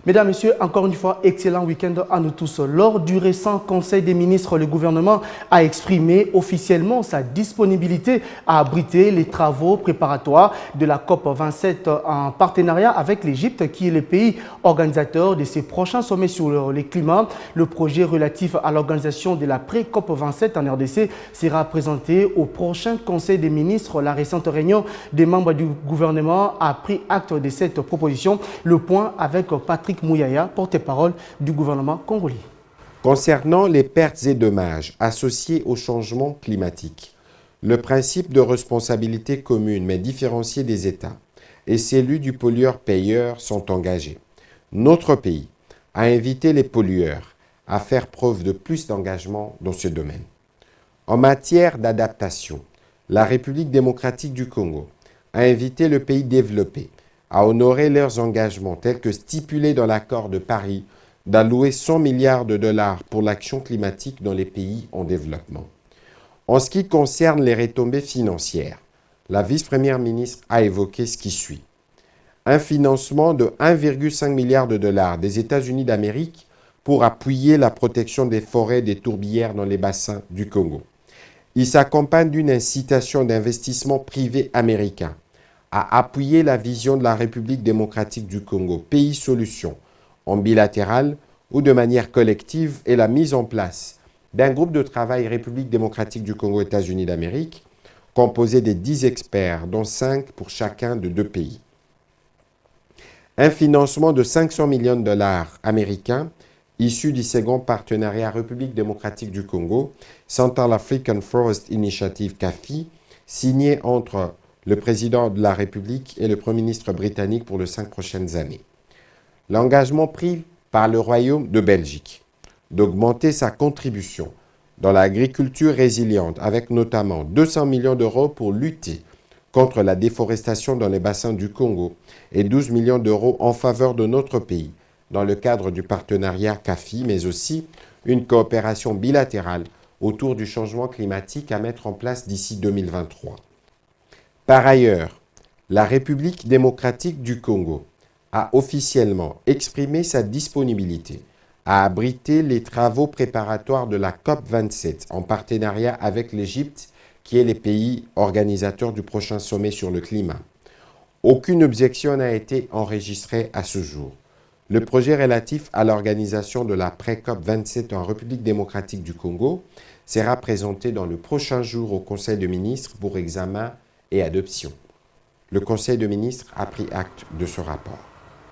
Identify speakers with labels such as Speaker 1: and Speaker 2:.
Speaker 1: Mesdames, Messieurs, encore une fois, excellent week-end à nous tous. Lors du récent Conseil des ministres, le gouvernement a exprimé officiellement sa disponibilité à abriter les travaux préparatoires de la COP27 en partenariat avec l'Égypte, qui est le pays organisateur de ces prochains sommets sur le climat. Le projet relatif à l'organisation de la pré-COP27 en RDC sera présenté au prochain Conseil des ministres. La récente réunion des membres du gouvernement a pris acte de cette proposition. Le point avec Patrick Mouyaya, porte-parole du gouvernement congolais.
Speaker 2: Concernant les pertes et dommages associés au changement climatique, le principe de responsabilité commune mais différenciée des États et celui du pollueur-payeur sont engagés. Notre pays a invité les pollueurs à faire preuve de plus d'engagement dans ce domaine. En matière d'adaptation, la République démocratique du Congo a invité le pays développé à honorer leurs engagements tels que stipulés dans l'accord de Paris d'allouer 100 milliards de dollars pour l'action climatique dans les pays en développement. En ce qui concerne les retombées financières, la vice-première ministre a évoqué ce qui suit. Un financement de 1,5 milliard de dollars des États-Unis d'Amérique pour appuyer la protection des forêts et des tourbières dans les bassins du Congo. Il s'accompagne d'une incitation d'investissement privé américain à appuyer la vision de la République démocratique du Congo, pays solution, en bilatéral ou de manière collective, et la mise en place d'un groupe de travail République démocratique du Congo, États-Unis d'Amérique, composé de 10 experts, dont 5 pour chacun de 2 pays. Un financement de 500 millions de dollars américains, issu du second partenariat République démocratique du Congo, Central African Forest Initiative CAFI, signé entre le président de la République et le Premier ministre britannique pour les 5 prochaines années. L'engagement pris par le Royaume de Belgique d'augmenter sa contribution dans l'agriculture résiliente avec notamment 200 millions d'euros pour lutter contre la déforestation dans les bassins du Congo et 12 millions d'euros en faveur de notre pays dans le cadre du partenariat CAFI, mais aussi une coopération bilatérale autour du changement climatique à mettre en place d'ici 2023. Par ailleurs, la République démocratique du Congo a officiellement exprimé sa disponibilité à abriter les travaux préparatoires de la COP27 en partenariat avec l'Égypte, qui est le pays organisateur du prochain sommet sur le climat. Aucune objection n'a été enregistrée à ce jour. Le projet relatif à l'organisation de la pré-COP27 en République démocratique du Congo sera présenté dans le prochain jour au Conseil des ministres pour examen et adoption. Le Conseil des ministres a pris acte de ce rapport.